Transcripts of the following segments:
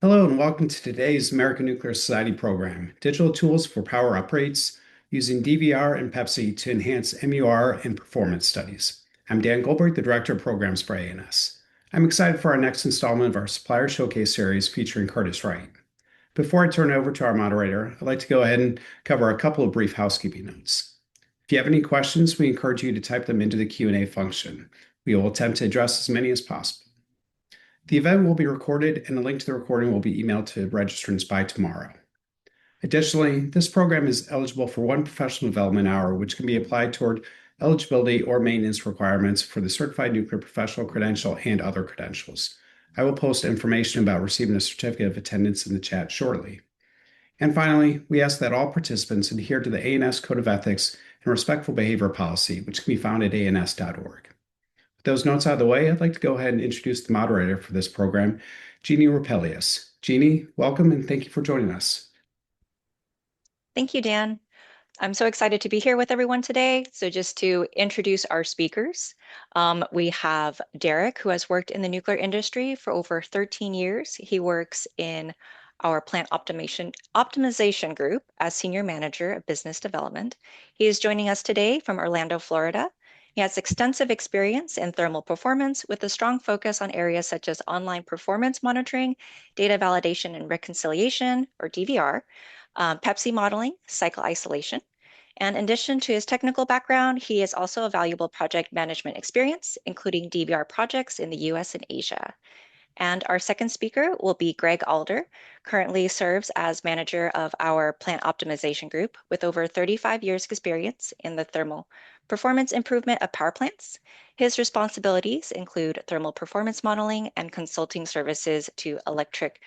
Hello and welcome to today's American Nuclear Society program, Digital Tools for Power Uprates using DVR and PEPSE to enhance MUR and performance studies. I'm Dan Goldberg, the Director of Programs for ANS. I'm excited for our next installment of our Supplier Showcase series featuring Curtiss-Wright. Before I turn it over to our moderator, I'd like to go ahead and cover a couple of brief housekeeping notes. If you have any questions, we encourage you to type them into the Q&A function. We will attempt to address as many as possible. The event will be recorded, and a link to the recording will be emailed to registrants by tomorrow. Additionally, this program is eligible for one professional development hour, which can be applied toward eligibility or maintenance requirements for the Certified Nuclear Professional Credential and other credentials. I will post information about receiving a certificate of attendance in the chat shortly. And finally, we ask that all participants adhere to the ANS Code of Ethics and Respectful Behavior Policy, which can be found at ans.org. With those notes out of the way, I'd like to go ahead and introduce the moderator for this program, Jeannie Rapelius. Jeannie, welcome and thank you for joining us. Thank you, Dan. I'm so excited to be here with everyone today. So just to introduce our speakers, we have Derek, who has worked in the nuclear industry for over 13 years. He works in our plant optimization group as Senior Manager of Business Development. He is joining us today from Orlando, Florida. He has extensive experience in thermal performance with a strong focus on areas such as online performance monitoring, data validation and reconciliation, or DVR, PEPSE modeling, cycle isolation. And in addition to his technical background, he is also a valuable project management experience, including DVR projects in the US and Asia. And our second speaker will be Greg Alder, currently serves as manager of our plant optimization group with over 35 years experience in the thermal performance improvement of power plants. His responsibilities include thermal performance modeling and consulting services to electric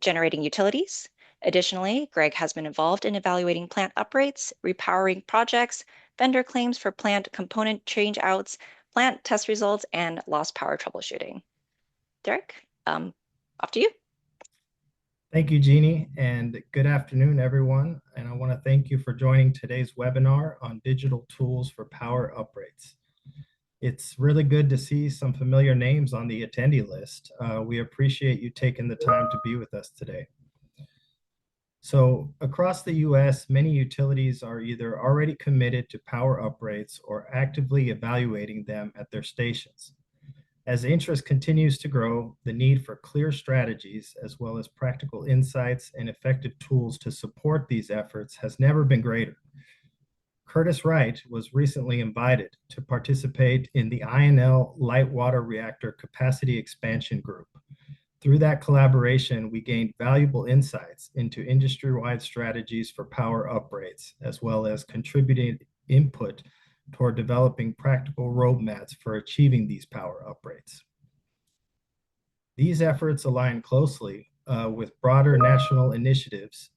generating utilities. Additionally, Greg has been involved in evaluating plant uprates, repowering projects, vendor claims for plant component change-outs, plant test results, and lost power troubleshooting. Derek, off to you. Thank you, Jeannie, and good afternoon, everyone. And I want to thank you for joining today's webinar on digital tools for power uprates. It's really good to see some familiar names on the attendee list. We appreciate you taking the time to be with us today. So across the US, many utilities are either already committed to power uprates or actively evaluating them at their stations. As interest continues to grow, the need for clear strategies, as well as practical insights and effective tools to support these efforts has never been greater. Curtiss-Wright was recently invited to participate in the INL Light Water Reactor Capacity Expansion Group. Through that collaboration, we gained valuable insights into industry-wide strategies for power uprates, as well as contributing input toward developing practical roadmaps for achieving these power uprates. These efforts align closely with broader national initiatives,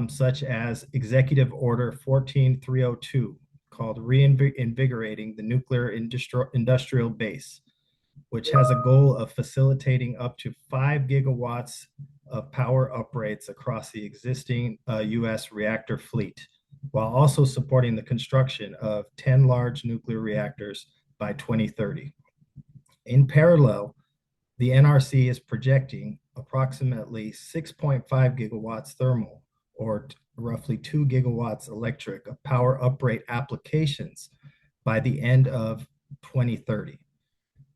such as Executive Order 14302, called Reinvigorating the Nuclear Industrial Base, which has a goal of facilitating up to 5 gigawatts of power uprates across the existing US reactor fleet, while also supporting the construction of 10 large nuclear reactors by 2030. In parallel, the NRC is projecting approximately 6.5 gigawatts thermal, or roughly 2 gigawatts electric of power uprate applications by the end of 2030.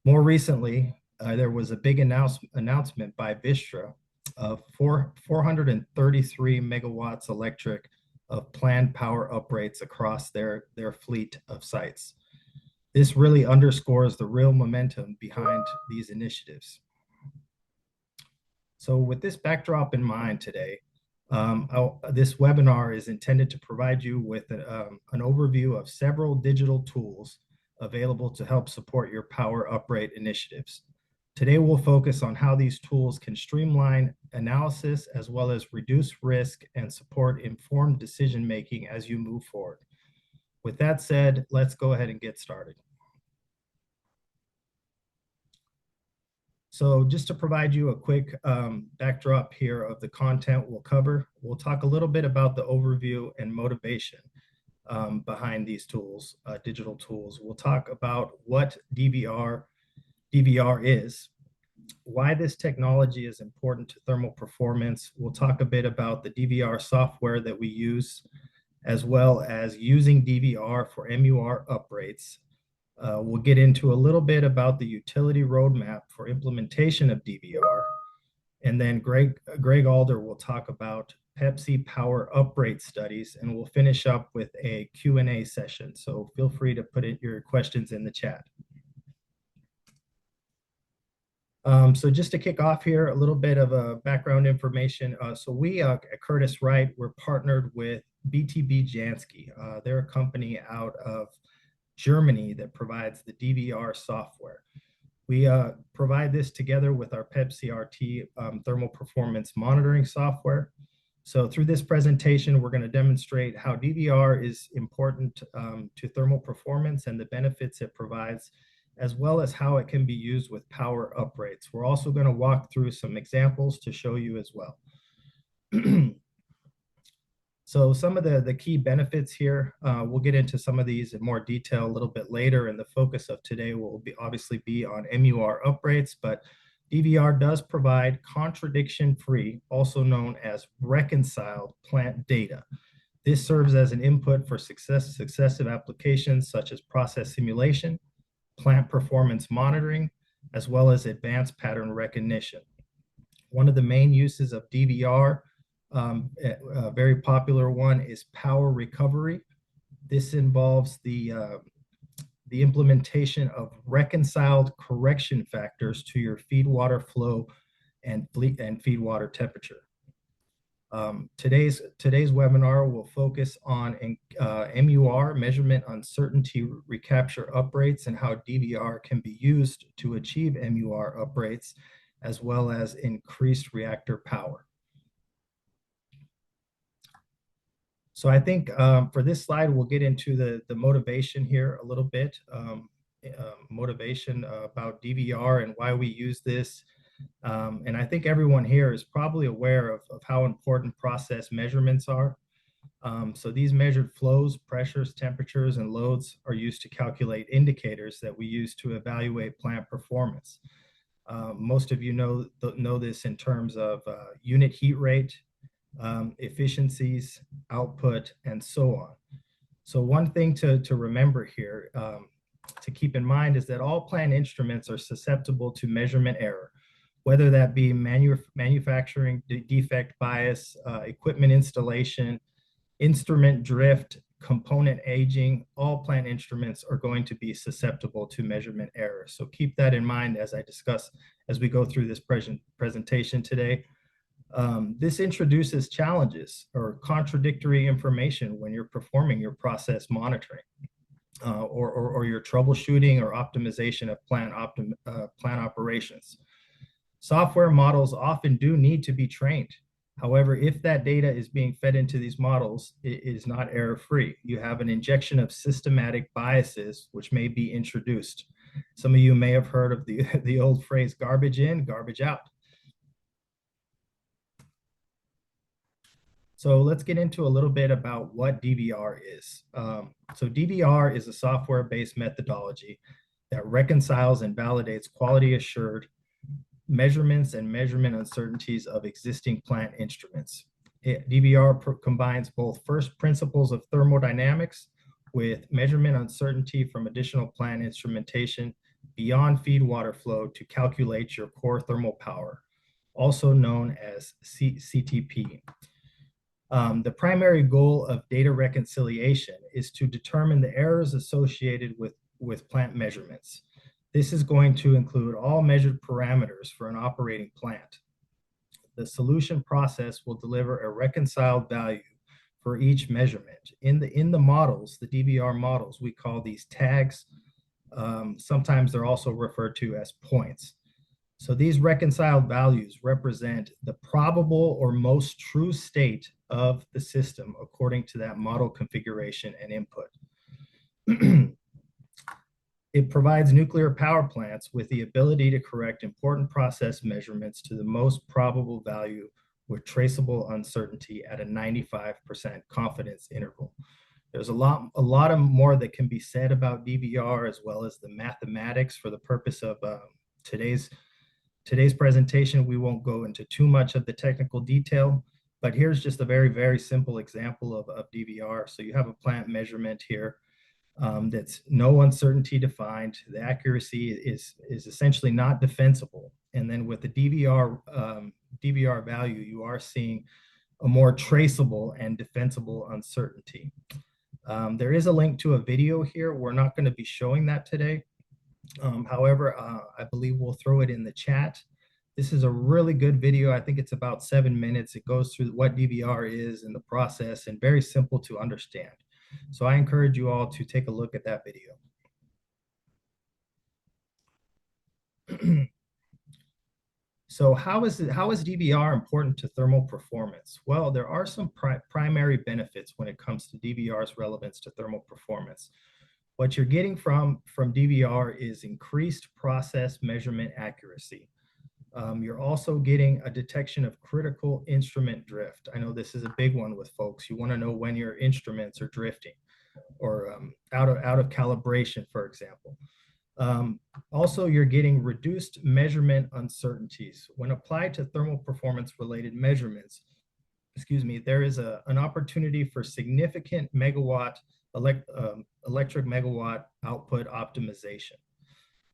More recently, there was a big announcement by Vistra of 433 megawatts electric of planned power uprates across their fleet of sites. This really underscores the real momentum behind these initiatives. So with this backdrop in mind today, this webinar is intended to provide you with an overview of several digital tools available to help support your power uprate initiatives. Today, we'll focus on how these tools can streamline analysis as well as reduce risk and support informed decision-making as you move forward. With that said, let's go ahead and get started. So just to provide you a quick backdrop here of the content we'll cover, we'll talk a little bit about the overview and motivation behind these tools, digital tools. We'll talk about what DVR is, why this technology is important to thermal performance. We'll talk a bit about the DVR software that we use, as well as using DVR for MUR uprates. We'll get into a little bit about the utility roadmap for implementation of DVR. And then Greg Alder will talk about PEPSE power uprate studies, and we'll finish up with a Q&A session. So feel free to put in your questions in the chat. So just to kick off here, a little bit of background information. So we at Curtiss-Wright, we're partnered with BTB Jansky. They're a company out of Germany that provides the DVR software. We provide this together with our PEPSE RT thermal performance monitoring software. So through this presentation, we're going to demonstrate how DVR is important to thermal performance and the benefits it provides, as well as how it can be used with power uprates. We're also going to walk through some examples to show you as well. So some of the key benefits here, we'll get into some of these in more detail a little bit later, and the focus of today will obviously be on MUR uprates, but DVR does provide contradiction-free, also known as reconciled plant data. This serves as an input for successive applications such as process simulation, plant performance monitoring, as well as advanced pattern recognition. One of the main uses of DVR, a very popular one, is power recovery. This involves the implementation of reconciled correction factors to your feed water flow and feed water temperature. Today's webinar will focus on MUR, measurement uncertainty recapture uprates, and how DVR can be used to achieve MUR uprates, as well as increased reactor power. So I think for this slide, we'll get into the motivation here a little bit, motivation about DVR and why we use this. And I think everyone here is probably aware of how important process measurements are. So these measured flows, pressures, temperatures, and loads are used to calculate indicators that we use to evaluate plant performance. Most of you know this in terms of unit heat rate, efficiencies, output, and so on. So one thing to remember here, to keep in mind, is that all plant instruments are susceptible to measurement error, whether that be manufacturing defect bias, equipment installation, instrument drift, component aging. All plant instruments are going to be susceptible to measurement error. So keep that in mind as I discuss, as we go through this presentation today. This introduces challenges or contradictory information when you're performing your process monitoring or your troubleshooting or optimization of plant operations. Software models often do need to be trained. However, if that data is being fed into these models, it is not error-free. You have an injection of systematic biases which may be introduced. Some of you may have heard of the old phrase, garbage in, garbage out. So let's get into a little bit about what DVR is. So DVR is a software-based methodology that reconciles and validates quality assured measurements and measurement uncertainties of existing plant instruments. DVR combines both first principles of thermodynamics with measurement uncertainty from additional plant instrumentation beyond feed water flow to calculate your core thermal power, also known as CTP. The primary goal of data reconciliation is to determine the errors associated with plant measurements. This is going to include all measured parameters for an operating plant. The solution process will deliver a reconciled value for each measurement. In the models, the DVR models, we call these tags. Sometimes they're also referred to as points. So these reconciled values represent the probable or most true state of the system according to that model configuration and input. It provides nuclear power plants with the ability to correct important process measurements to the most probable value with traceable uncertainty at a 95% confidence interval. There's a lot of more that can be said about DVR, as well as the mathematics for the purpose of today's Today's presentation, we won't go into too much of the technical detail, but here's just a very, very simple example of DVR. So you have a plant measurement here that's no uncertainty defined. The accuracy is essentially not defensible. And then with the DVR value, you are seeing a more traceable and defensible uncertainty. There is a link to a video here. We're not going to be showing that today. However, I believe we'll throw it in the chat. This is a really good video. I think it's about 7 minutes. It goes through what DVR is and the process, and very simple to understand. So I encourage you all to take a look at that video. So how is DVR important to thermal performance? Well, there are some primary benefits when it comes to DVR's relevance to thermal performance. What you're getting from DVR is increased process measurement accuracy. You're also getting a detection of critical instrument drift. I know this is a big one with folks. You want to know when your instruments are drifting or out of calibration, for example. Also, you're getting reduced measurement uncertainties. When applied to thermal performance related measurements, there is an opportunity for significant megawatt electric megawatt output optimization.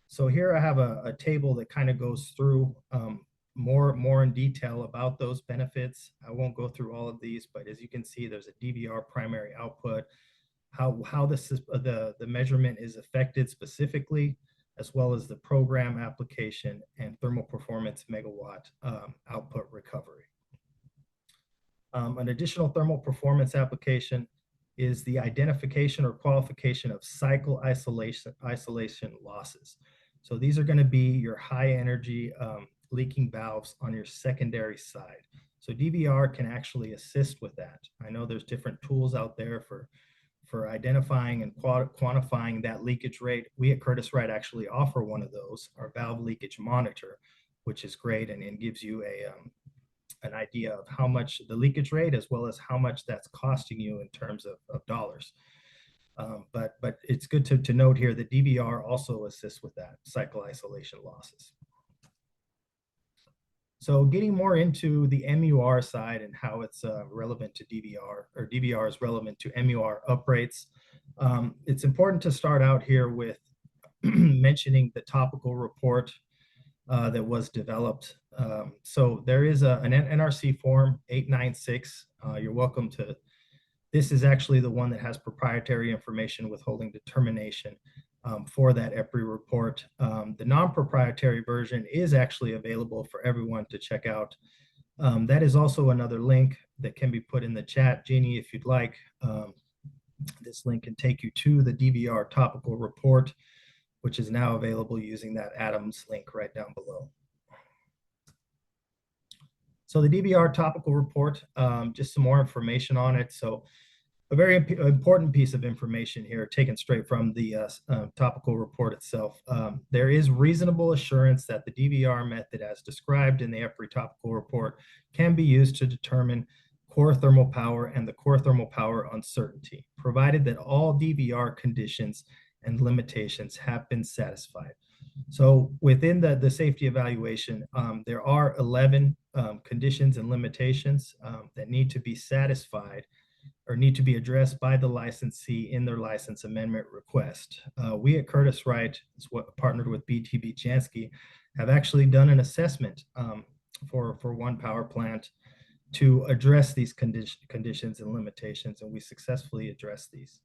So here I have a table that kind of goes through more in detail about those benefits. I won't go through all of these, but as you can see, there's a DVR primary output, how the measurement is affected specifically, as well as the program application and thermal performance megawatt output recovery. An additional thermal performance application is the identification or qualification of cycle isolation losses. So these are going to be your high energy leaking valves on your secondary side. So DVR can actually assist with that. I know there's different tools out there for identifying and quantifying that leakage rate. We at Curtiss-Wright actually offer one of those, our valve leakage monitor, which is great and gives you an idea of how much the leakage rate, as well as how much that's costing you in terms of dollars. But it's good to note here that DVR also assists with that, cycle isolation losses. So getting more into the MUR side and how it's relevant to DVR, or DVR is relevant to MUR uprates. It's important to start out here with mentioning the topical report that was developed. So there is an NRC form 896. You're welcome to, this is actually the one that has proprietary information withholding determination for that EPRI report. The non-proprietary version is actually available for everyone to check out. That is also another link that can be put in the chat, Jeannie, if you'd like. This link can take you to the DVR topical report, which is now available using that Adams link right down below. So the DVR topical report, just some more information on it. So a very important piece of information here, taken straight from the topical report itself. There is reasonable assurance that the DVR method as described in the EPRI topical report can be used to determine core thermal power and the core thermal power uncertainty, provided that all DVR conditions and limitations have been satisfied. So within the safety evaluation, there are 11 conditions and limitations that need to be satisfied or need to be addressed by the licensee in their license amendment request. We at Curtiss-Wright, partnered with BTB Jansky, have actually done an assessment for one power plant to address these conditions and limitations, and we successfully addressed these.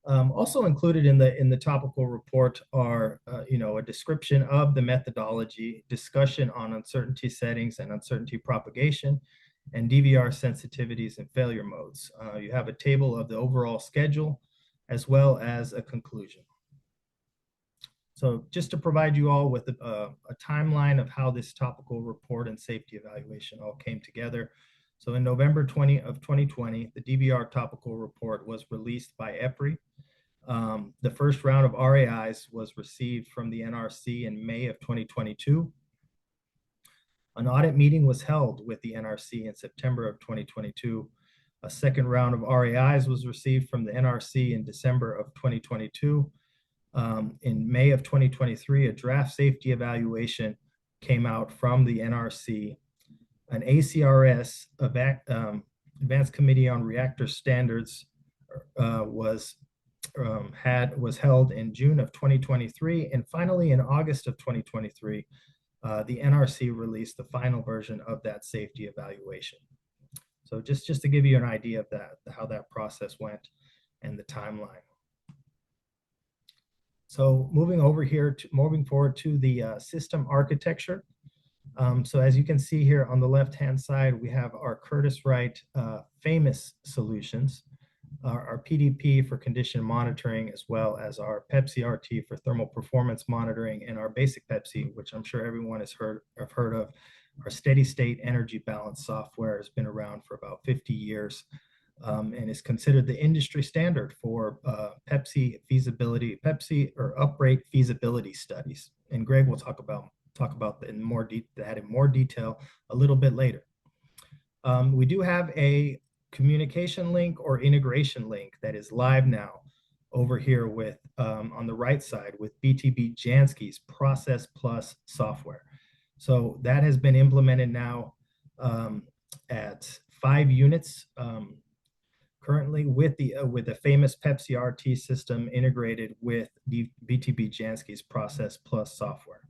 Also included in the topical report are, a description of the methodology, discussion on uncertainty settings and uncertainty propagation, and DVR sensitivities and failure modes. You have a table of the overall schedule, as well as a conclusion. So just to provide you all with a timeline of how this topical report and safety evaluation all came together. So in November 2020, the DVR topical report was released by EPRI. The first round of RAIs was received from the NRC in May of 2022. An audit meeting was held with the NRC in September of 2022. A second round of RAIs was received from the NRC in December of 2022. In May of 2023, a draft safety evaluation came out from the NRC. An ACRS, Advanced Committee on Reactor Standards, was held in June of 2023, and finally in August of 2023, the NRC released the final version of that safety evaluation. So just to give you an idea of that, how that process went and the timeline. So moving forward to the system architecture. So as you can see here on the left-hand side, we have our Curtiss-Wright famous solutions, our PDP for condition monitoring, as well as our PEPSE RT for thermal performance monitoring, and our basic PEPSE, which I'm sure everyone has heard of. Our steady state energy balance software has been around for about 50 years and is considered the industry standard for PEPSE or uprate feasibility studies. And Greg will talk about that in more detail a little bit later. We do have a communication link or integration link that is live now over here with on the right side with BTB Jansky's Process Plus software. So that has been implemented now at 5 units currently with the famous PEPSE RT system integrated with BTB Jansky's Process Plus software.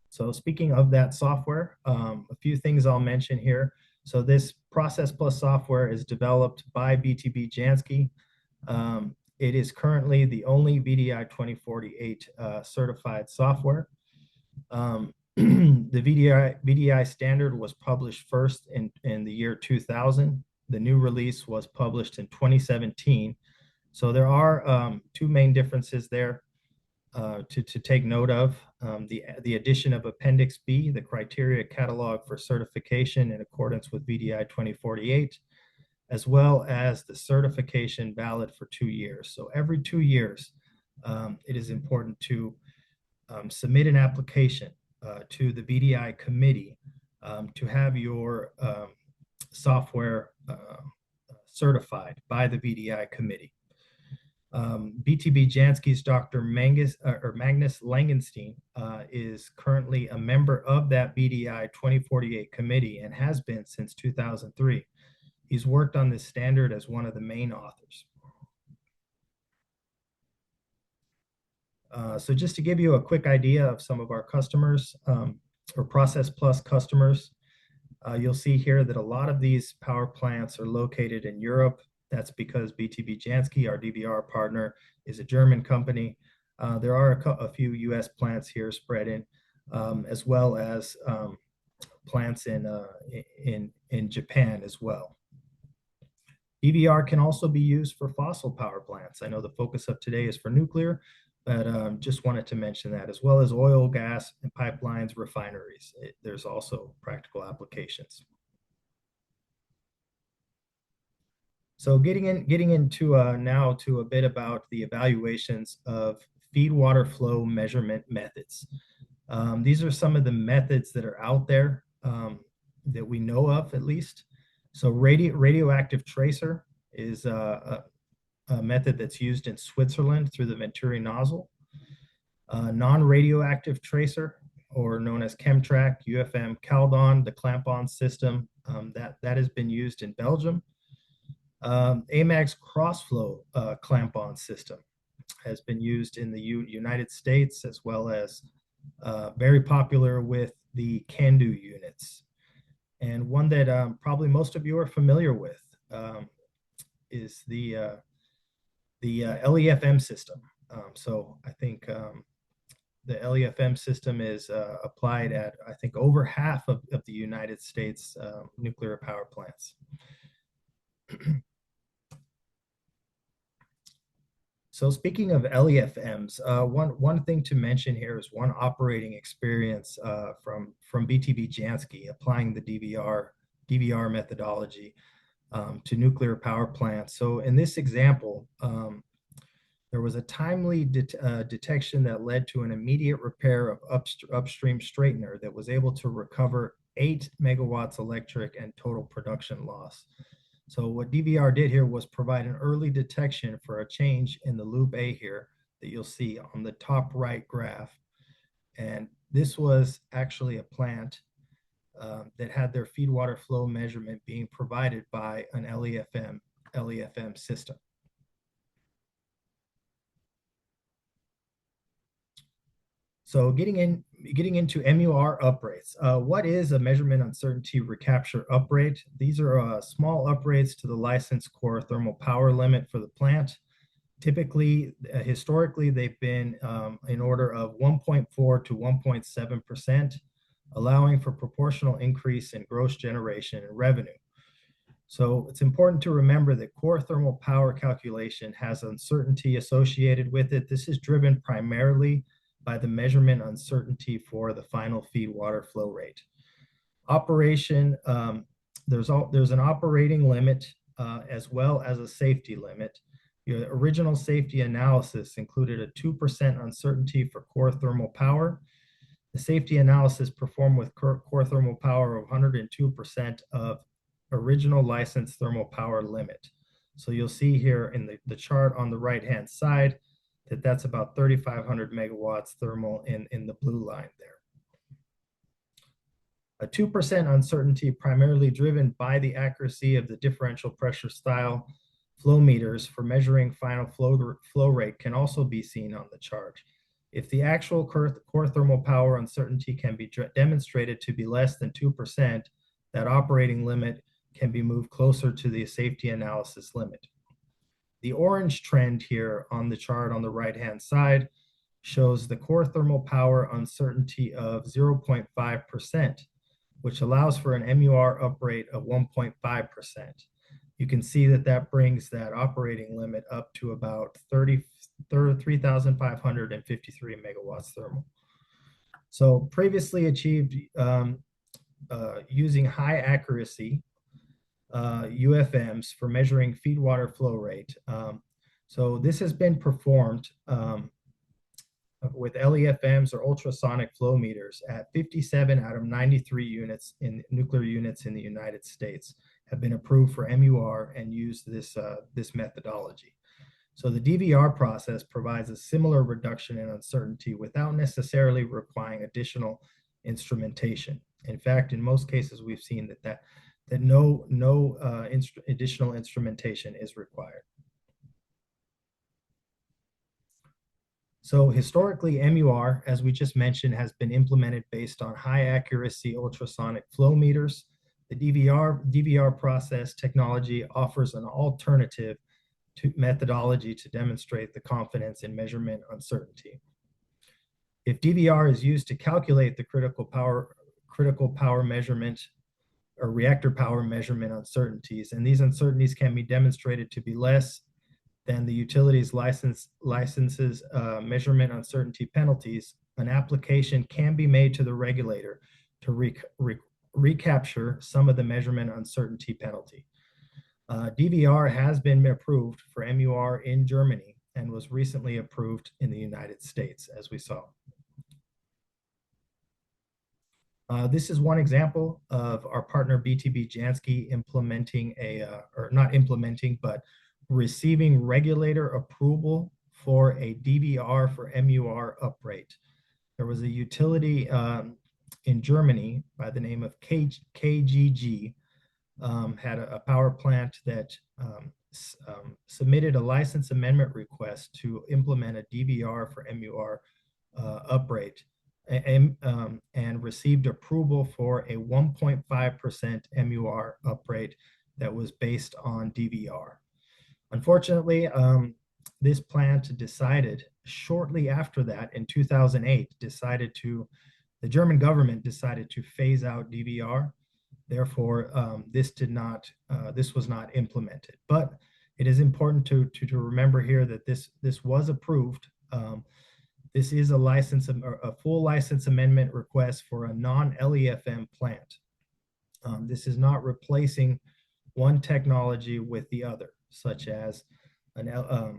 So speaking of that software, a few things I'll mention here. So this Process Plus software is developed by BTB Jansky. It is currently the only VDI 2048 certified software. The VDI standard was published first in the year 2000. The new release was published in 2017. So there are 2 main differences there to take note of. The addition of Appendix B, the criteria catalog for certification in accordance with VDI 2048, as well as the certification valid for 2 years. So every 2 years, it is important to submit an application to the VDI committee to have your software certified by the VDI committee. BTB Jansky's Dr. Magnus Langenstein is currently a member of that VDI 2048 committee and has been since 2003. He's worked on this standard as one of the main authors. So just to give you a quick idea of some of our customers or Process Plus customers, you'll see here that a lot of these power plants are located in Europe. That's because BTB Jansky, our DVR partner, is a German company. There are a few US plants here spread in, as well as plants in Japan as well. DVR can also be used for fossil power plants. I know the focus of today is for nuclear, but just wanted to mention that, as well as oil, gas, and pipelines, refineries. There's also practical applications. So getting into now to a bit about the evaluations of feed water flow measurement methods. These are some of the methods that are out there that we know of, at least. So radioactive tracer is a method that's used in Switzerland through the Venturi nozzle. Non-radioactive tracer, or known as Chemtrack, UFM Caldon, the clamp-on system, that has been used in Belgium. AMAG's crossflow clamp-on system has been used in the United States, as well as very popular with the CANDU units. And one that probably most of you are familiar with is the LEFM system. So I think the LEFM system is applied at, I think, over half of the United States nuclear power plants. So speaking of LEFMs, one thing to mention here is one operating experience from BTB Jansky applying the DVR methodology to nuclear power plants. So in this example, there was a timely detection that led to an immediate repair of upstream straightener that was able to recover 8 megawatts electric and total production loss. So what DVR did here was provide an early detection for a change in the loop A here that you'll see on the top right graph. And this was actually a plant that had their feed water flow measurement being provided by an LEFM system. So getting into MUR uprates. What is a measurement uncertainty recapture uprate? These are small uprates to the licensed core thermal power limit for the plant. Typically, historically, they've been in order of 1.4 to 1.7%, allowing for proportional increase in gross generation and revenue. So it's important to remember that core thermal power calculation has uncertainty associated with it. This is driven primarily by the measurement uncertainty for the final feed water flow rate. Operation, there's an operating limit as well as a safety limit. Your original safety analysis included a 2% uncertainty for core thermal power. The safety analysis performed with core thermal power of 102% of original licensed thermal power limit. So you'll see here in the chart on the right-hand side that that's about 3,500 megawatts thermal in the blue line there. A 2% uncertainty primarily driven by the accuracy of the differential pressure style flow meters for measuring final flow rate can also be seen on the chart. If the actual core thermal power uncertainty can be demonstrated to be less than 2%, that operating limit can be moved closer to the safety analysis limit. The orange trend here on the chart on the right-hand side shows the core thermal power uncertainty of 0.5%, which allows for an MUR uprate of 1.5%. You can see that brings that operating limit up to about 3,553 megawatts thermal. So previously achieved using high accuracy UFMs for measuring feed water flow rate. So this has been performed with LEFMs or ultrasonic flow meters at 57 out of 93 units in nuclear units in the United States have been approved for MUR and use this methodology. So the DVR process provides a similar reduction in uncertainty without necessarily requiring additional instrumentation. In fact, in most cases, we've seen that no additional instrumentation is required. So historically, MUR, as we just mentioned, has been implemented based on high accuracy ultrasonic flow meters. The DVR process technology offers an alternative to methodology to demonstrate the confidence in measurement uncertainty. If DVR is used to calculate the critical power measurement or reactor power measurement uncertainties, and these uncertainties can be demonstrated to be less than the utility's licenses measurement uncertainty penalties, an application can be made to the regulator to recapture some of the measurement uncertainty penalty. DVR has been approved for MUR in Germany and was recently approved in the United States, as we saw. This is one example of our partner BTB Jansky implementing but receiving regulator approval for a DVR for MUR uprate. There was a utility in Germany by the name of KGG, had a power plant that submitted a license amendment request to implement a DVR for MUR uprate and received approval for a 1.5% MUR uprate that was based on DVR. Unfortunately, this plant decided shortly after that in 2008, the German government decided to phase out DVR. Therefore, this was not implemented. But it is important to remember here that this was approved. This is a full license amendment request for a non-LEFM plant. This is not replacing one technology with the other, such as a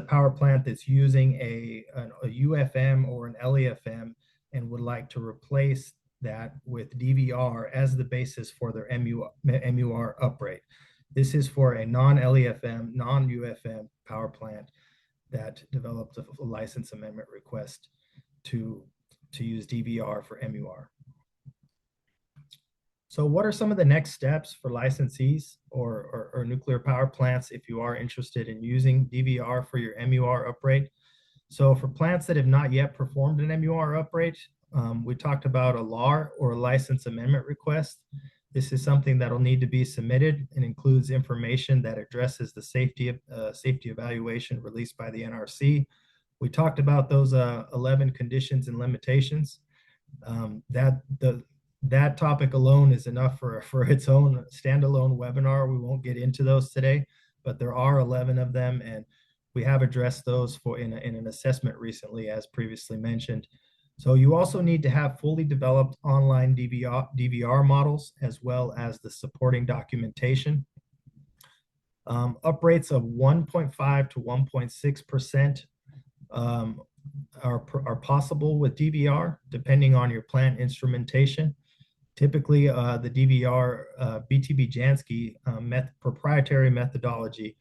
power plant that's using a UFM or an LEFM and would like to replace that with DVR as the basis for their MUR uprate. This is for a non-LEFM, non-UFM power plant that developed a license amendment request to use DVR for MUR. So what are some of the next steps for licensees or nuclear power plants if you are interested in using DVR for your MUR uprate? So for plants that have not yet performed an MUR uprate, we talked about a LAR or a license amendment request. This is something that will need to be submitted and includes information that addresses the safety evaluation released by the NRC. We talked about those 11 conditions and limitations. That topic alone is enough for its own standalone webinar. We won't get into those today, but there are 11 of them, and we have addressed those in an assessment recently, as previously mentioned. So you also need to have fully developed online DVR models, as well as the supporting documentation. Uprates of 1.5 to 1.6% are possible with DVR, depending on your plant instrumentation. Typically, the DVR BTB Jansky proprietary methodology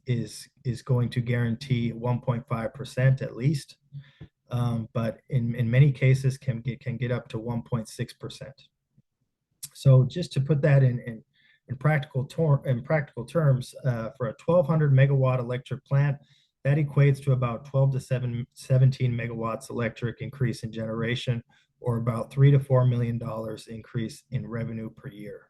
is going to guarantee 1.5% at least, but in many cases can get up to 1.6%. So just to put that in practical terms, for a 1,200 megawatt electric plant, that equates to about 12 to 17 megawatts electric increase in generation, or about $3 to $4 million increase in revenue per year.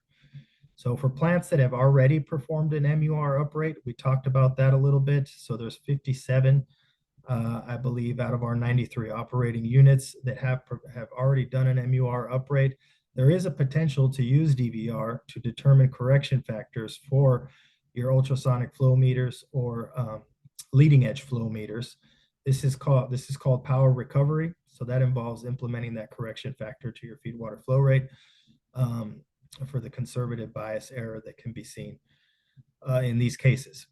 So for plants that have already performed an MUR uprate, we talked about that a little bit. So there's 57, I believe, out of our 93 operating units that have already done an MUR uprate. There is a potential to use DVR to determine correction factors for your ultrasonic flow meters or leading edge flow meters. This is called power recovery. So that involves implementing that correction factor to your feed water flow rate for the conservative bias error that can be seen in these cases.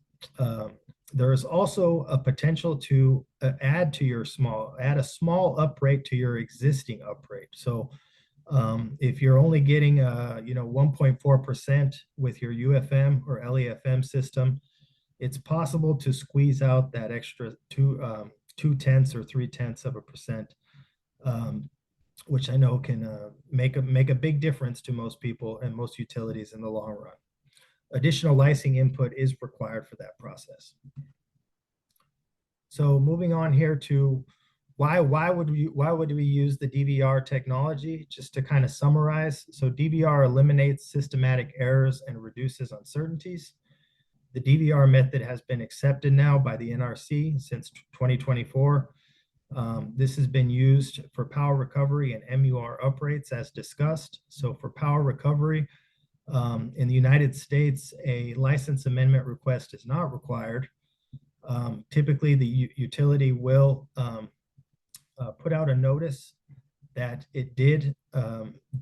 There is also a potential to add a small uprate to your existing uprate. So if you're only getting 1.4% with your UFM or LEFM system, it's possible to squeeze out that extra 2/10 or 0.3%, which I know can make a big difference to most people and most utilities in the long run. Additional licensing input is required for that process. So moving on here to why would we use the DVR technology? Just to kind of summarize, so DVR eliminates systematic errors and reduces uncertainties. The DVR method has been accepted now by the NRC since 2024. This has been used for power recovery and MUR uprates as discussed. So for power recovery, in the United States, a license amendment request is not required. Typically, the utility will put out a notice that it did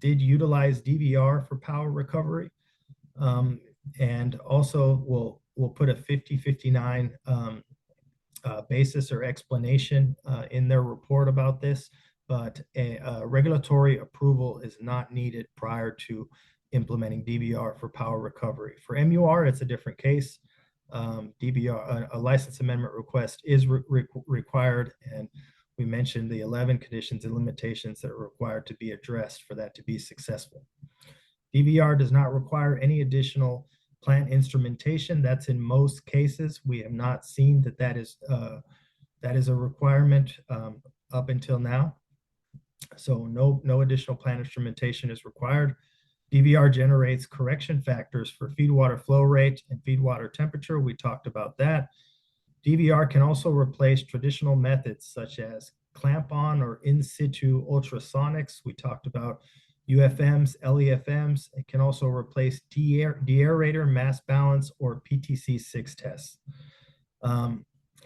utilize DVR for power recovery, and also we'll put a 5059 basis or explanation in their report about this, but a regulatory approval is not needed prior to implementing DVR for power recovery. For MUR, it's a different case. DVR, a license amendment request is required, and we mentioned the 11 conditions and limitations that are required to be addressed for that to be successful. DVR does not require any additional plant instrumentation. That's in most cases. We have not seen that is a requirement up until now. So no additional plant instrumentation is required. DVR generates correction factors for feed water flow rate and feed water temperature. We talked about that. DVR can also replace traditional methods such as clamp-on or in-situ ultrasonics. We talked about UFMs, LEFMs. It can also replace deaerator, mass balance, or PTC6 tests.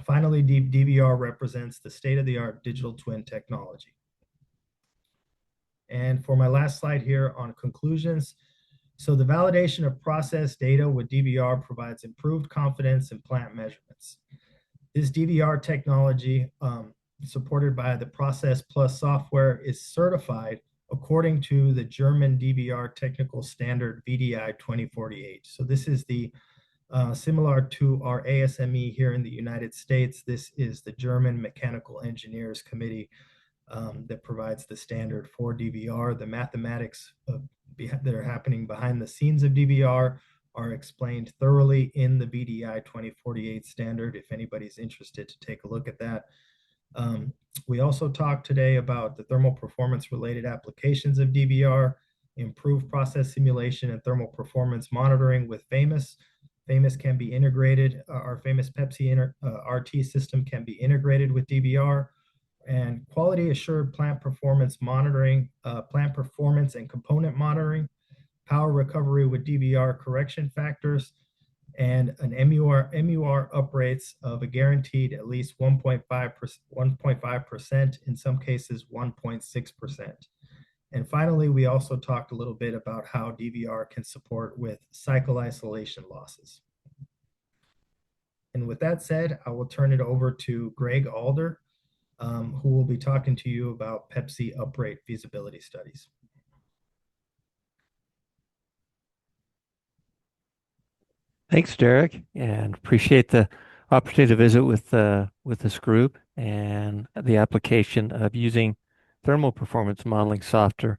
Finally, DVR represents the state-of-the-art digital twin technology. And for my last slide here on conclusions, so the validation of process data with DVR provides improved confidence in plant measurements. This DVR technology, supported by the Process Plus software, is certified according to the German DVR technical standard VDI 2048. So this is the Similar to our ASME here in the United States, this is the German Mechanical Engineers Committee that provides the standard for DVR. The mathematics that are happening behind the scenes of DVR are explained thoroughly in the BDI 2048 standard, if anybody's interested to take a look at that. We also talked today about the thermal performance related applications of DVR, improved process simulation and thermal performance monitoring with FAMOS. FAMOS can be integrated, our FAMOS PEPSE RT system can be integrated with DVR, and quality assured plant performance monitoring, plant performance and component monitoring, power recovery with DVR correction factors, and an MUR uprates of a guaranteed at least 1.5%, in some cases 1.6%. And finally, we also talked a little bit about how DVR can support with cycle isolation losses. And with that said, I will turn it over to Greg Alder, who will be talking to you about PEPSE uprate feasibility studies. Thanks, Derek, and appreciate the opportunity to visit with this group and the application of using thermal performance modeling software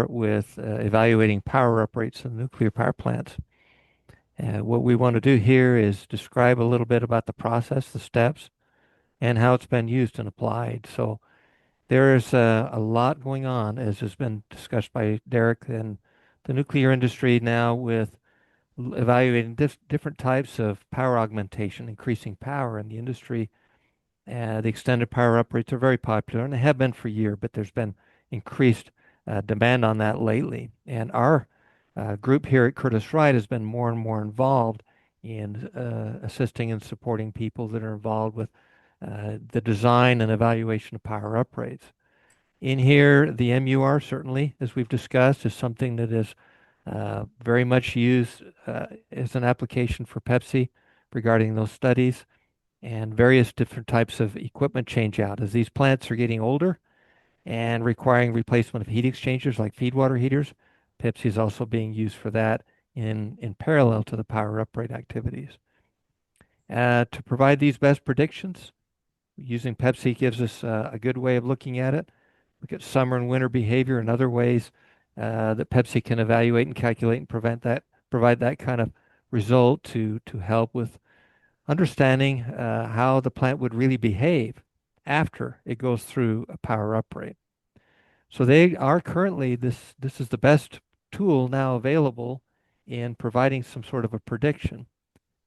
with evaluating power uprates in nuclear power plants. What we want to do here is describe a little bit about the process, the steps, and how it's been used and applied. So there's a lot going on, as has been discussed by Derek, and the nuclear industry now with evaluating different types of power augmentation, increasing power in the industry. The extended power uprates are very popular, and they have been for years, but there's been increased demand on that lately. And our group here at Curtiss-Wright has been more and more involved in assisting and supporting people that are involved with the design and evaluation of power uprates. In here, the MUR certainly, as we've discussed, is something that is very much used as an application for PEPSE regarding those studies, and various different types of equipment change out. As these plants are getting older and requiring replacement of heat exchangers like feed water heaters, PEPSE is also being used for that in parallel to the power uprate activities. To provide these best predictions, using PEPSE gives us a good way of looking at it. Look at summer and winter behavior and other ways that PEPSE can evaluate and calculate and provide that kind of result to help with understanding how the plant would really behave after it goes through a power uprate. So they are currently, this is the best tool now available in providing some sort of a prediction.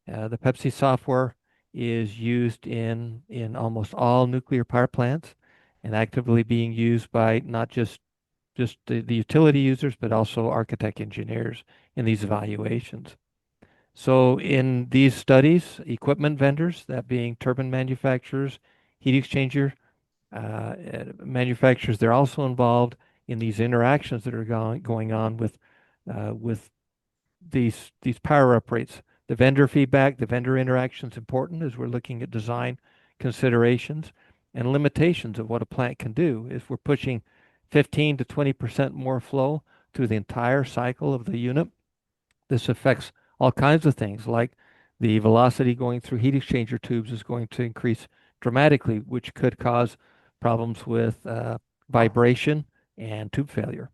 The PEPSE software is used in almost all nuclear power plants and actively being used by not just the utility users, but also architect engineers in these evaluations. So in these studies, equipment vendors, that being turbine manufacturers, heat exchanger manufacturers, they're also involved in these interactions that are going on with these power uprates. The vendor feedback, the vendor interaction is important as we're looking at design considerations and limitations of what a plant can do. If we're pushing 15 to 20% more flow through the entire cycle of the unit, this affects all kinds of things, like the velocity going through heat exchanger tubes is going to increase dramatically, which could cause problems with vibration and tube failure.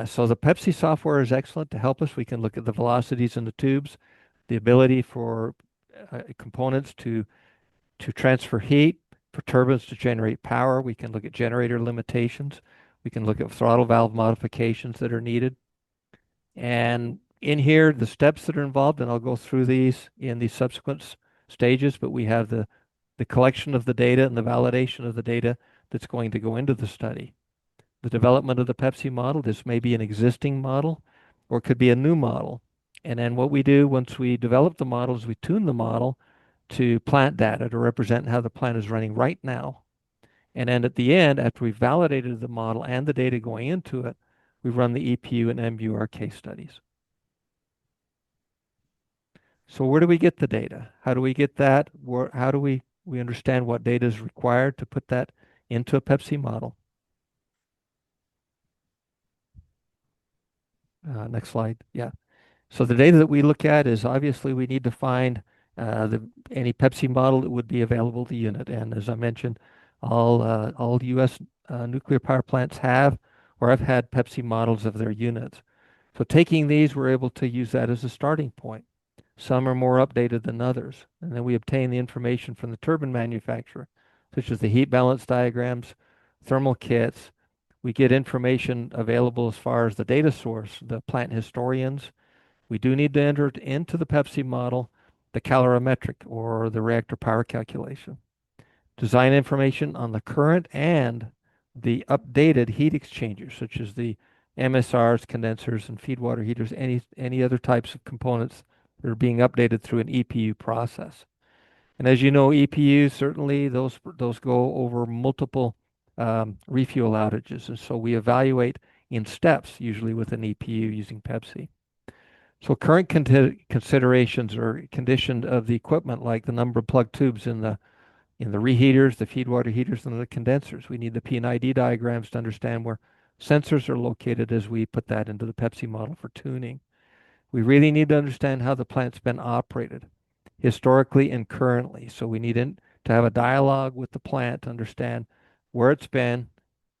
So the PEPSE software is excellent to help us. We can look at the velocities in the tubes, the ability for components to transfer heat, for turbines to generate power. We can look at generator limitations. We can look at throttle valve modifications that are needed. And in here, the steps that are involved, and I'll go through these in the subsequent stages, but we have the collection of the data and the validation of the data that's going to go into the study. The development of the PEPSE model, this may be an existing model or it could be a new model. And then what we do once we develop the model is we tune the model to plant data to represent how the plant is running right now. And then at the end, after we've validated the model and the data going into it, we run the EPU and MUR case studies. So where do we get the data? How do we get that? How do we understand what data is required to put that into a PEPSE model? Next slide. Yeah. So the data that we look at is obviously we need to find any PEPSE model that would be available to the unit. And as I mentioned, all U.S. Nuclear power plants have or have had PEPSE models of their units. So taking these, we're able to use that as a starting point. Some are more updated than others. And then we obtain the information from the turbine manufacturer, such as the heat balance diagrams, thermal kits. We get information available as far as the data source, the plant historians. We do need to enter into the PEPSE model the calorimetric or the reactor power calculation. Design information on the current and the updated heat exchangers, such as the MSRs, condensers, and feed water heaters, any other types of components that are being updated through an EPU process. And as you know, EPUs, certainly those go over multiple refuel outages. And so we evaluate in steps, usually with an EPU using PEPSE. So current considerations are condition of the equipment, like the number of plug tubes in the reheaters, the feed water heaters, and the condensers. We need the P&ID diagrams to understand where sensors are located as we put that into the PEPSE model for tuning. We really need to understand how the plant's been operated historically and currently. So we need to have a dialogue with the plant to understand where it's been,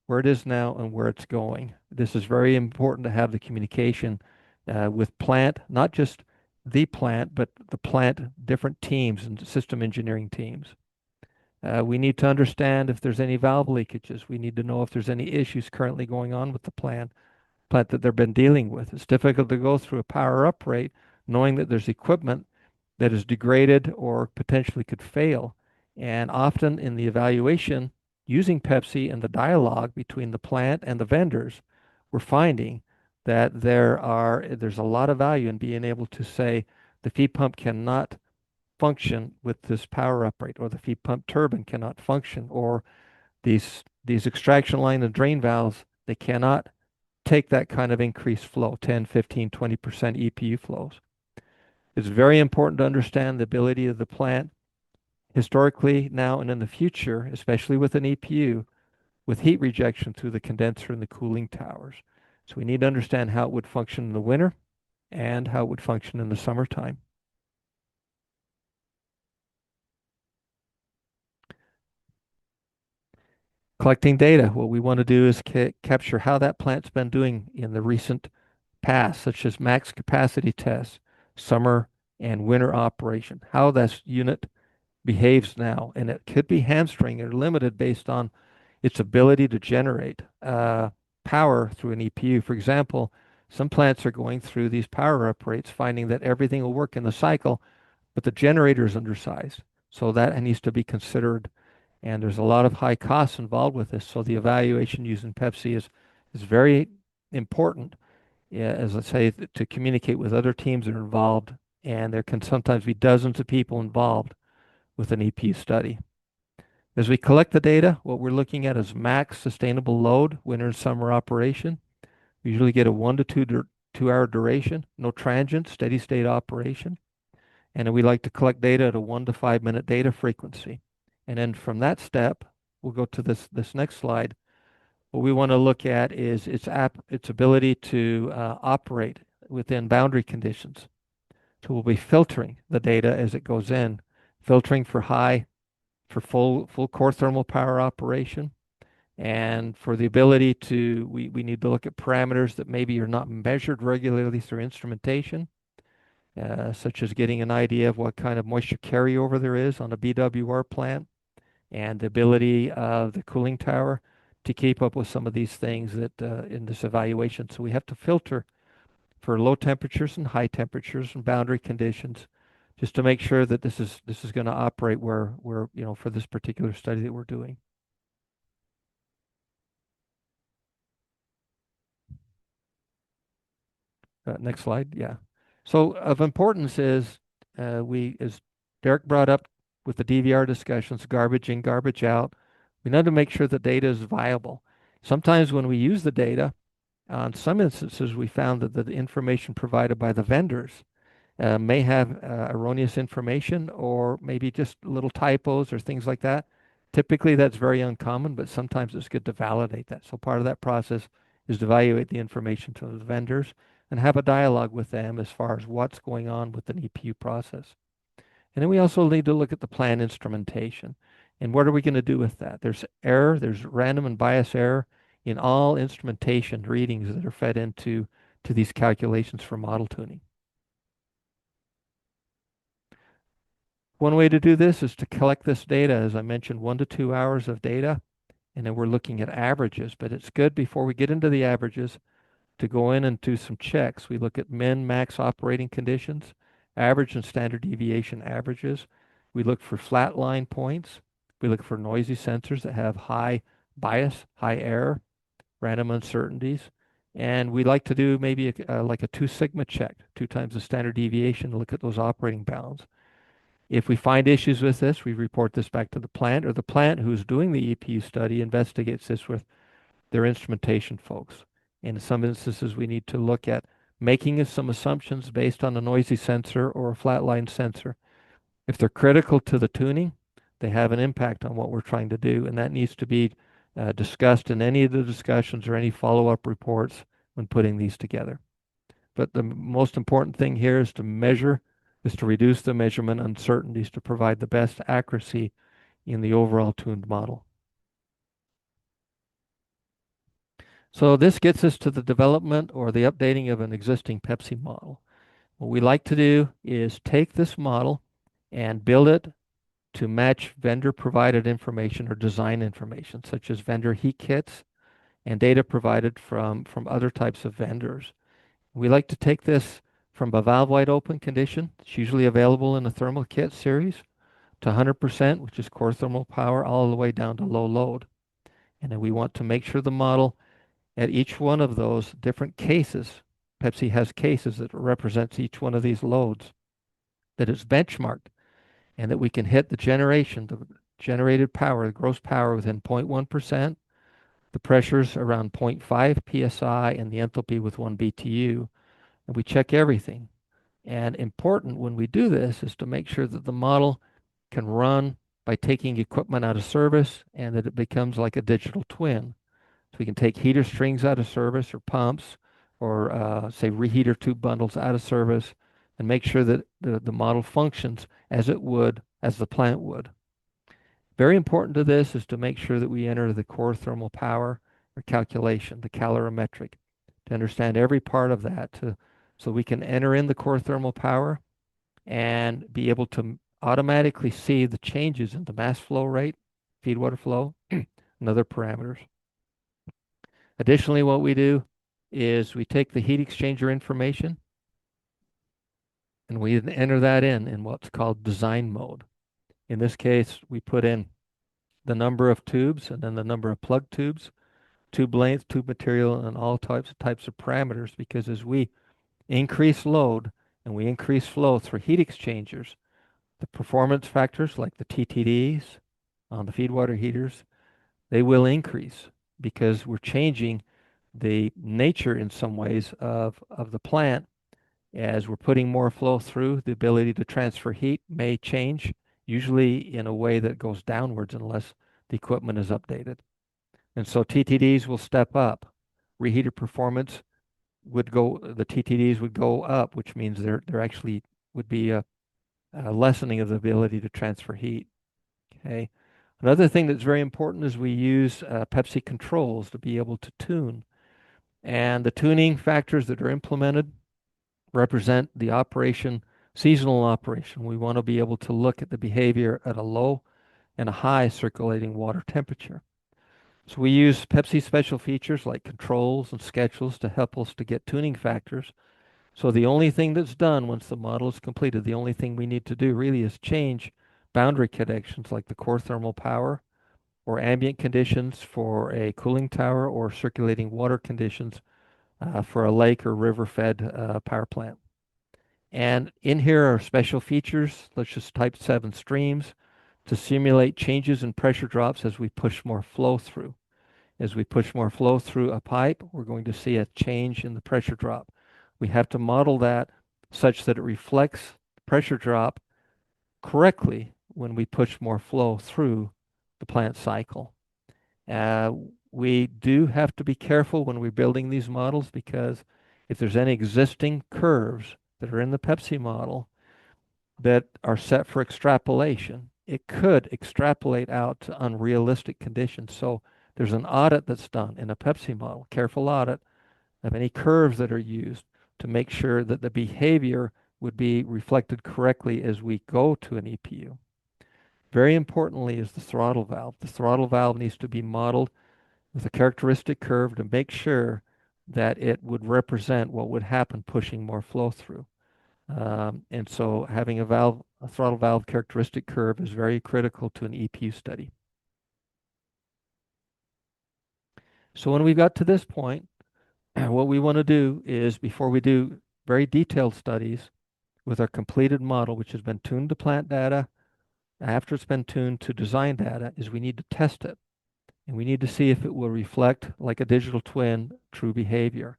where it is now, and where it's going. This is very important to have the communication with plant, not just the plant, but the plant, different teams and system engineering teams. We need to understand if there's any valve leakages. We need to know if there's any issues currently going on with the plant that they've been dealing with. It's difficult to go through a power uprate knowing that there's equipment that is degraded or potentially could fail. And often in the evaluation using PEPSE and the dialogue between the plant and the vendors, we're finding that there's a lot of value in being able to say the feed pump cannot function with this power uprate, or the feed pump turbine cannot function, or these extraction line and drain valves, they cannot take that kind of increased flow, 10, 15, 20% EPU flows. It's very important to understand the ability of the plant historically, now, and in the future, especially with an EPU, with heat rejection through the condenser and the cooling towers. So we need to understand how it would function in the winter and how it would function in the summertime. Collecting data. What we want to do is capture how that plant's been doing in the recent past, such as max capacity tests, summer and winter operation, how this unit behaves now. And it could be hamstring or limited based on its ability to generate power through an EPU. For example, some plants are going through these power uprates, finding that everything will work in the cycle, but the generator is undersized. So that needs to be considered. And there's a lot of high costs involved with this. So the evaluation using PEPSE is very important, as I say, to communicate with other teams that are involved. And there can sometimes be dozens of people involved with an EP study. As we collect the data, what we're looking at is max sustainable load, winter and summer operation. We usually get a 1 to 2 hour duration, no transient, steady state operation. And we like to collect data at a 1 to 5 minute data frequency. And then from that step, we'll go to this next slide. What we want to look at is its ability to operate within boundary conditions. So we'll be filtering the data as it goes in, filtering for full core thermal power operation. And for the ability to, we need to look at parameters that maybe are not measured regularly through instrumentation, such as getting an idea of what kind of moisture carryover there is on a BWR plant, and the ability of the cooling tower to keep up with some of these things that in this evaluation. So we have to filter for low temperatures and high temperatures and boundary conditions, just to make sure that this is going to operate where for this particular study that we're doing. Next slide, yeah. So of importance is as Derek brought up with the DVR discussions, garbage in, garbage out. We need to make sure the data is viable. Sometimes when we use the data, on some instances, we found that the information provided by the vendors may have erroneous information, or maybe just little typos or things like that. Typically, that's very uncommon, but sometimes it's good to validate that. So part of that process is to evaluate the information to the vendors, and have a dialogue with them as far as what's going on with an EPU process. And then we also need to look at the plant instrumentation. And what are we going to do with that? There's error, there's random and bias error in all instrumentation readings that are fed into these calculations for model tuning. One way to do this is to collect this data, as I mentioned, 1 to 2 hours of data, and then we're looking at averages. But it's good before we get into the averages to go in and do some checks. We look at min, max operating conditions, average and standard deviation averages. We look for flat line points. We look for noisy sensors that have high bias, high error, random uncertainties. And we like to do maybe like a 2 sigma check, 2 times the standard deviation, to look at those operating bounds. If we find issues with this, we report this back to the plant, or the plant who's doing the EPU study investigates this with their instrumentation folks. And in some instances, we need to look at making some assumptions based on a noisy sensor or a flatline sensor. If they're critical to the tuning, they have an impact on what we're trying to do, and that needs to be discussed in any of the discussions or any follow-up reports when putting these together. But the most important thing here is to measure, is to reduce the measurement uncertainties to provide the best accuracy in the overall tuned model. So this gets us to the development or the updating of an existing PEPSE model. What we like to do is take this model and build it to match vendor provided information or design information, such as vendor heat kits and data provided from other types of vendors. We like to take this from a valve wide open condition, it's usually available in a thermal kit series, to 100%, which is core thermal power, all the way down to low load. And then we want to make sure the model at each one of those different cases, PEPSE has cases that represents each one of these loads, that it's benchmarked, and that we can hit the generated power, the gross power, within 0.1%, the pressures around 0.5 psi, and the enthalpy with 1 BTU. And we check everything. And important when we do this is to make sure that the model can run by taking equipment out of service, and that it becomes like a digital twin. So we can take heater strings out of service, or pumps, or say reheater tube bundles out of service, and make sure that the model functions as it would, as the plant would. Very important to this is to make sure that we enter the core thermal power or calculation, the calorimetric, to understand every part of that, so we can enter in the core thermal power and be able to automatically see the changes in the mass flow rate, feed water flow, and other parameters. Additionally, what we do is we take the heat exchanger information and we enter that in what's called design mode. In this case, we put in the number of tubes and then the number of plug tubes, tube length, tube material, and all types of parameters, because as we increase load and we increase flow through heat exchangers, the performance factors like the TTDs on the feed water heaters, they will increase, because we're changing the nature in some ways of the plant. As we're putting more flow through, the ability to transfer heat may change, usually in a way that goes downwards unless the equipment is updated. And so TTDs will step up. Reheater performance would go, the TTDs would go up, which means there actually would be a lessening of the ability to transfer heat. Okay. Another thing that's very important is we use PEPSE controls to be able to tune. And the tuning factors that are implemented represent the operation, seasonal operation. We want to be able to look at the behavior at a low and a high circulating water temperature. So we use PEPSE special features like controls and schedules to help us to get tuning factors. So the only thing that's done once the model is completed, the only thing we need to do really is change boundary connections like the core thermal power, or ambient conditions for a cooling tower, or circulating water conditions for a lake or river fed power plant. And in here are special features. Let's just type 7 streams to simulate changes in pressure drops as we push more flow through. As we push more flow through a pipe, we're going to see a change in the pressure drop. We have to model that such that it reflects pressure drop correctly when we push more flow through the plant cycle. We do have to be careful when we're building these models, because if there's any existing curves that are in the PEPSE model that are set for extrapolation, it could extrapolate out to unrealistic conditions. So there's an audit that's done in a PEPSE model, careful audit of any curves that are used to make sure that the behavior would be reflected correctly as we go to an EPU. Very importantly is the throttle valve. The throttle valve needs to be modeled with a characteristic curve to make sure that it would represent what would happen pushing more flow through. And so having a throttle valve characteristic curve is very critical to an EPU study. So when we got to this point, what we want to do is, before we do very detailed studies with our completed model, which has been tuned to plant data, after it's been tuned to design data, is we need to test it. And we need to see if it will reflect, like a digital twin, true behavior.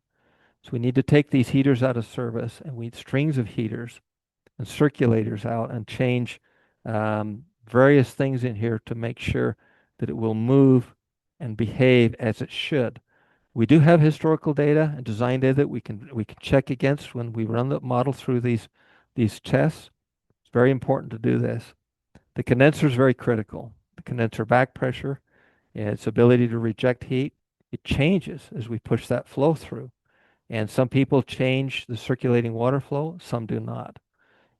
So we need to take these heaters out of service, and we need strings of heaters and circulators out and change various things in here to make sure that it will move and behave as it should. We do have historical data and design data that we can check against when we run the model through these tests. It's very important to do this. The condenser is very critical. The condenser back pressure and its ability to reject heat, it changes as we push that flow through. And some people change the circulating water flow, some do not.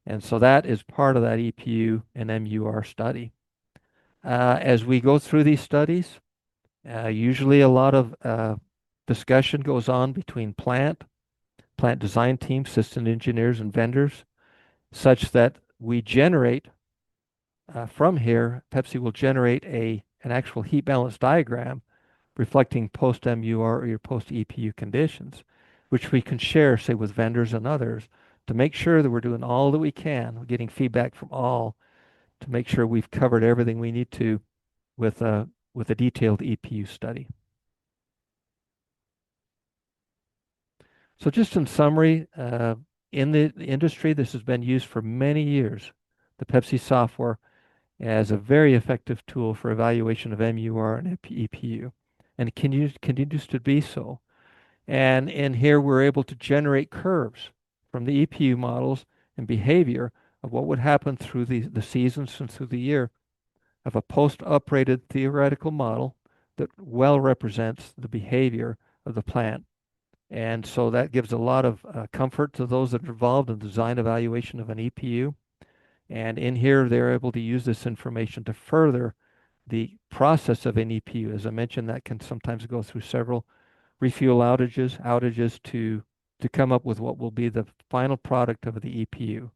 And so that is part of that EPU and MUR study. As we go through these studies, usually a lot of discussion goes on between plant design teams, system engineers, and vendors, such that we generate from here, PEPSE will generate an actual heat balance diagram reflecting post-MUR or your post-EPU conditions, which we can share, say, with vendors and others to make sure that we're doing all that we can, we're getting feedback from all to make sure we've covered everything we need to with a detailed EPU study. So just in summary, in the industry, this has been used for many years, the PEPSE software, as a very effective tool for evaluation of MUR and EPU, and it continues to be so. And in here, we're able to generate curves from the EPU models and behavior of what would happen through the seasons and through the year of a post-uprated theoretical model that well represents the behavior of the plant. And so that gives a lot of comfort to those that are involved in design evaluation of an EPU. And in here, they're able to use this information to further the process of an EPU. As I mentioned, that can sometimes go through several refuel outages to come up with what will be the final product of the EPU.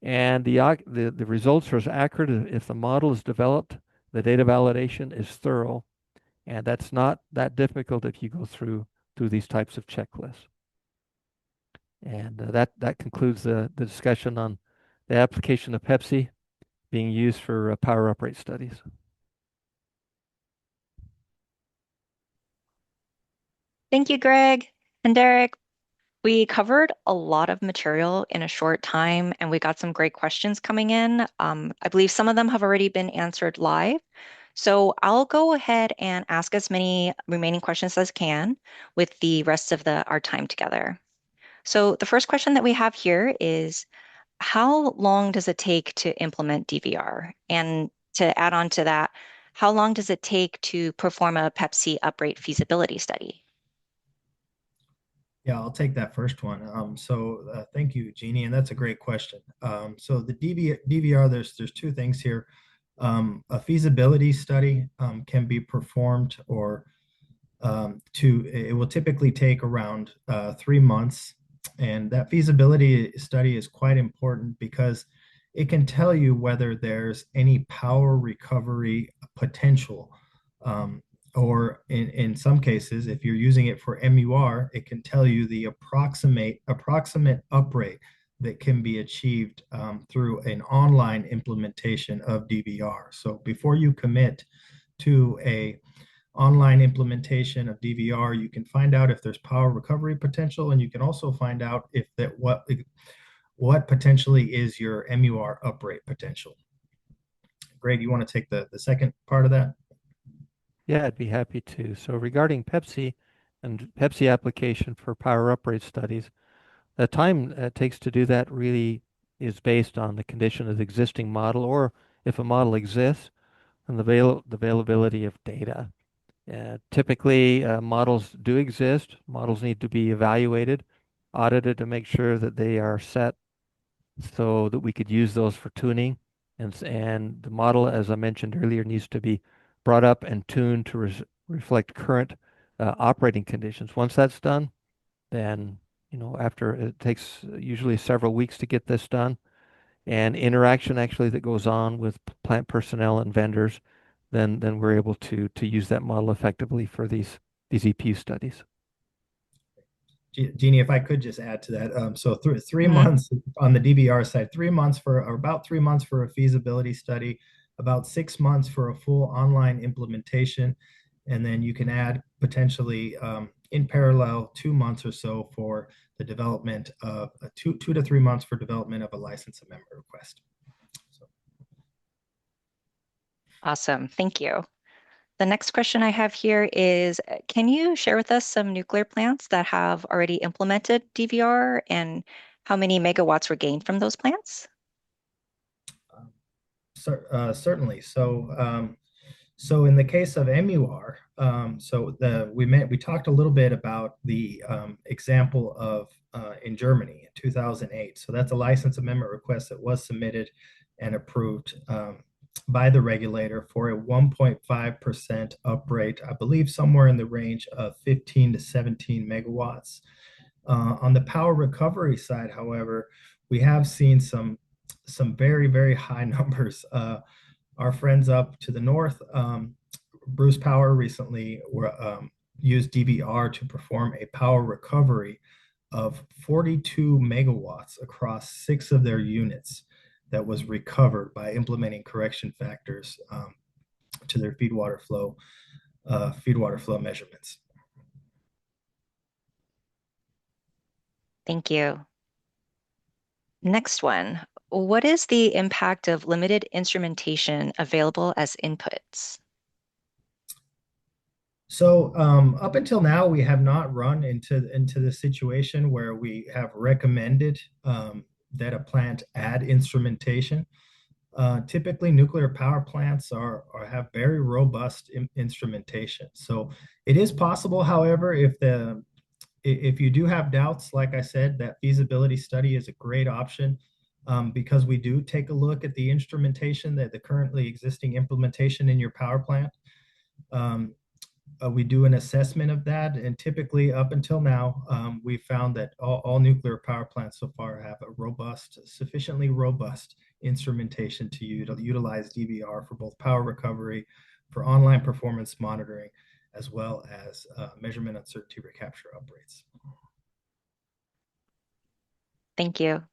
And the results are as accurate if the model is developed, the data validation is thorough, and that's not that difficult if you go through these types of checklists. And that concludes the discussion on the application of PEPSE being used for power uprate studies. Thank you, Greg and Derek. We covered a lot of material in a short time, and we got some great questions coming in. I believe some of them have already been answered live. So I'll go ahead and ask as many remaining questions as I can with the rest of our time together. So the first question that we have here is, how long does it take to implement DVR? And to add on to that, how long does it take to perform a PEPSE uprate feasibility study? Yeah, I'll take that first one. Thank you, Jeannie, and that's a great question. So the DVR, there's two things here. A feasibility study can be performed, or it will typically take around 3 months. And that feasibility study is quite important because it can tell you whether there's any power recovery potential. Or in some cases, if you're using it for MUR, it can tell you the approximate uprate that can be achieved through an online implementation of DVR. So before you commit to a online implementation of DVR, you can find out if there's power recovery potential, and you can also find out if what potentially is your MUR uprate potential. Greg, you want to take the second part of that? Yeah, I'd be happy to. So regarding PEPSE, and PEPSE application for power uprate studies, the time it takes to do that really is based on the condition of the existing model, or if a model exists, and the availability of data. Typically, models do exist. Models need to be evaluated, audited to make sure that they are set so that we could use those for tuning. And the model, as I mentioned earlier, needs to be brought up and tuned to reflect current operating conditions. Once that's done, then, after it takes usually several weeks to get this done, and interaction actually that goes on with plant personnel and vendors, then we're able to use that model effectively for these EPU studies. Jeannie, if I could just add to that. So three Mhm. months on the DVR side, 3 months or about 3 months for a feasibility study, about 6 months for a full online implementation. And then you can add potentially in parallel 2 months or so for the development of 2 to 3 months for development of a license amendment request. So. Awesome. Thank you. The next question I have here is, can you share with us some nuclear plants that have already implemented DVR and how many megawatts were gained from those plants? Certainly. So in the case of MUR, we talked a little bit about the example of in Germany in 2008. So that's a license amendment request that was submitted and approved by the regulator for a 1.5% uprate, I believe somewhere in the range of 15 to 17 megawatts. On the power recovery side, however, we have seen some very, very high numbers. Our friends up to the north, Bruce Power, recently used DVR to perform a power recovery of 42 megawatts across 6 of their units that was recovered by implementing correction factors to their feed water flow measurements. Thank you. Next one. What is the impact of limited instrumentation available as inputs? So up until now, we have not run into the situation where we have recommended that a plant add instrumentation. Typically, nuclear power plants have very robust instrumentation. So it is possible, however, if you do have doubts, like I said, that feasibility study is a great option because we do take a look at the instrumentation, that the currently existing implementation in your power plant. We do an assessment of that, and typically up until now, we found that all nuclear power plants so far have a sufficiently robust instrumentation to utilize DVR for both power recovery, for online performance monitoring, as well as measurement uncertainty recapture uprates. Thank you.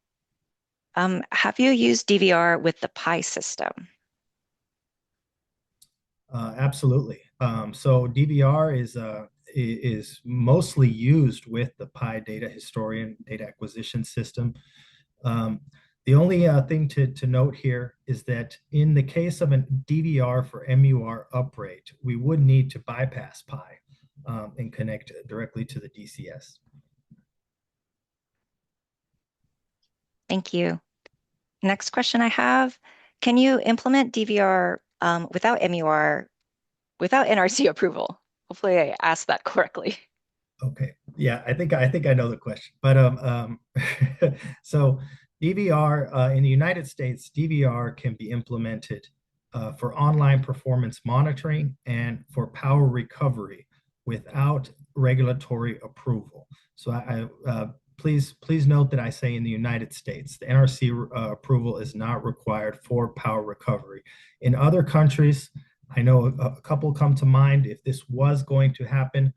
Have you used DVR with the PI system? Absolutely. So DVR is mostly used with the PI data historian data acquisition system. The only thing to note here is that in the case of a DVR for MUR uprate, we would need to bypass PI and connect directly to the DCS. Thank you. Next question I have, can you implement DVR without MUR, without NRC approval? Hopefully I asked that correctly. Okay. Yeah, I think I know the question. But so DVR in the United States, DVR can be implemented for online performance monitoring and for power recovery without regulatory approval. So please note that I say in the United States, the NRC approval is not required for power recovery. In other countries, I know a couple come to mind. If this was going to happen,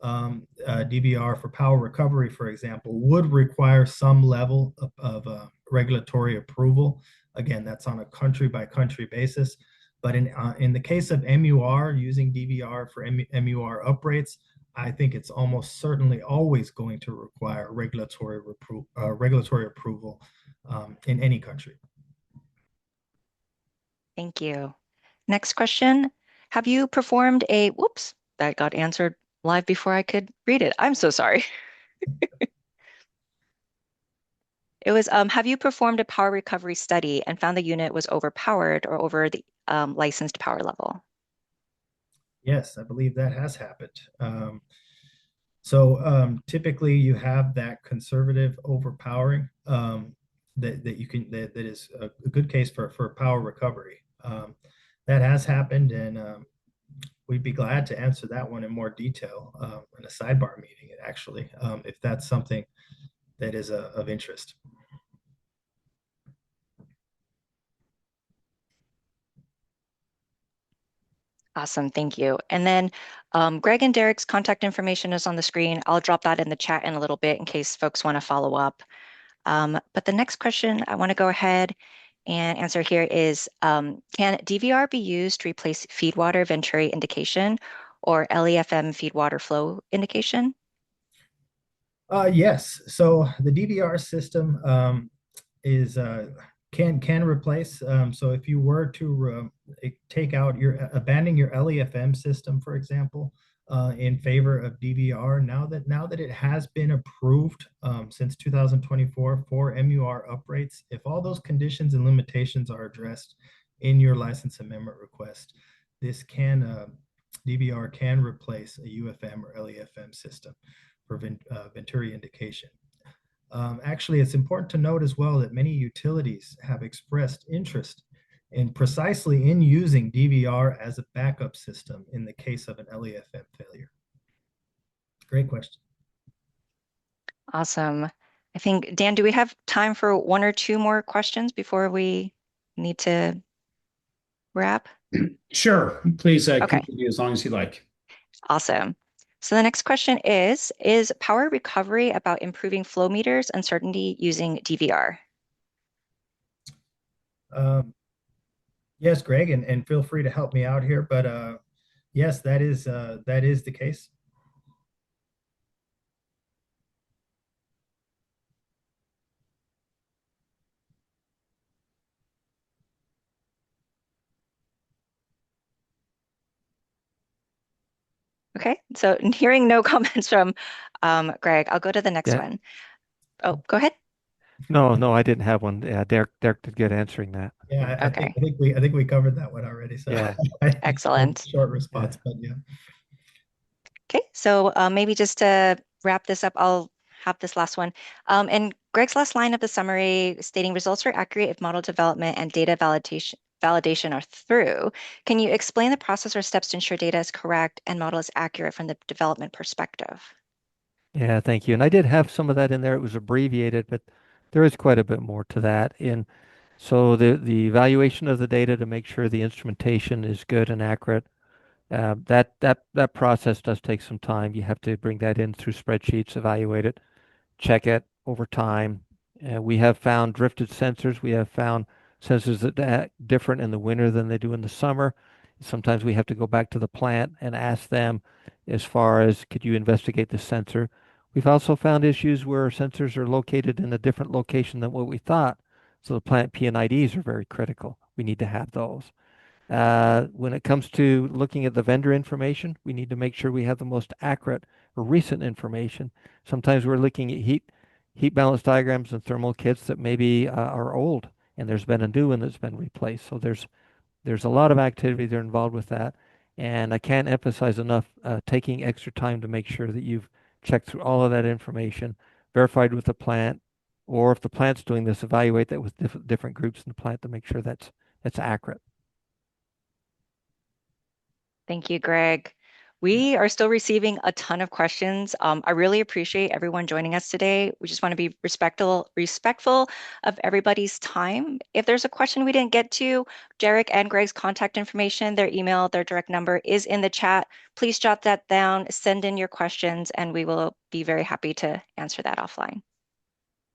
DVR for power recovery, for example, would require some level of regulatory approval. Again, that's on a country-by-country basis. But in the case of MUR, using DVR for MUR uprates, I think it's almost certainly always going to require regulatory approval in any country. Thank you. Next question. Have you performed a, whoops, that got answered live before I could read it. I'm so sorry. It was, have you performed a power recovery study and found the unit was overpowered or over the licensed power level? Yes, I believe that has happened. So typically you have that conservative overpowering that is a good case for power recovery. That has happened, and we'd be glad to answer that one in more detail in a sidebar meeting, actually, if that's something that is of interest. Awesome, thank you. And then Greg and Derek's contact information is on the screen. I'll drop that in the chat in a little bit in case folks want to follow up. But the next question I want to go ahead and answer here is, can DVR be used to replace feed water Venturi indication or LEFM feed water flow indication? Yes. So the DVR system is can replace. So if you were to take out abandon your LEFM system, for example, in favor of DVR, now that it has been approved since 2024 for MUR uprates, if all those conditions and limitations are addressed in your license amendment request, this DVR can replace a UFM or LEFM system for Venturi indication. Actually, it's important to note as well that many utilities have expressed interest in precisely in using DVR as a backup system in the case of an LEFM failure. Great question. Awesome. I think, Dan, do we have time for one or two more questions before we need to wrap? Sure. Please Okay, continue as long as you like. awesome. So the next question is power recovery about improving flow meters uncertainty using DVR? Yes, Greg, and feel free to help me out here, but yes, that is the case. Okay, so hearing no comments from Greg, I'll go to the next Yeah. one. Oh, go ahead. No, I didn't have one. Yeah, Derek did good answering that. Yeah, Okay. I think we covered that one already. So Yeah. Excellent. Short response, but yeah. Okay, so maybe just to wrap this up, I'll have this last one. And Greg's last line of the summary stating results are accurate if model development and data validation are through. Can you explain the process or steps to ensure data is correct and model is accurate from the development perspective? Yeah, thank you. And I did have some of that in there. It was abbreviated, but there is quite a bit more to that. So the evaluation of the data to make sure the instrumentation is good and accurate, that process does take some time. You have to bring that in through spreadsheets, evaluate it, check it over time. We have found drifted sensors. We have found sensors that act different in the winter than they do in the summer. Sometimes we have to go back to the plant and ask them as far as could you investigate the sensor. We've also found issues where sensors are located in a different location than what we thought. So the plant P&IDs are very critical. We need to have those. When it comes to looking at the vendor information, we need to make sure we have the most accurate or recent information. Sometimes we're looking at heat balance diagrams and thermal kits that maybe are old, and there's been a new one that's been replaced. So there's a lot of activity there involved with that, and I can't emphasize enough taking extra time to make sure that you've checked through all of that information, verified with the plant, or if the plant's doing this, evaluate that with different groups in the plant to make sure that's accurate. Thank you, Greg. We are still receiving a ton of questions. I really appreciate everyone joining us today. We just want to be respectful of everybody's time. If there's a question we didn't get to, Derek and Greg's contact information, their email, their direct number is in the chat. Please jot that down, send in your questions, and we will be very happy to answer that offline.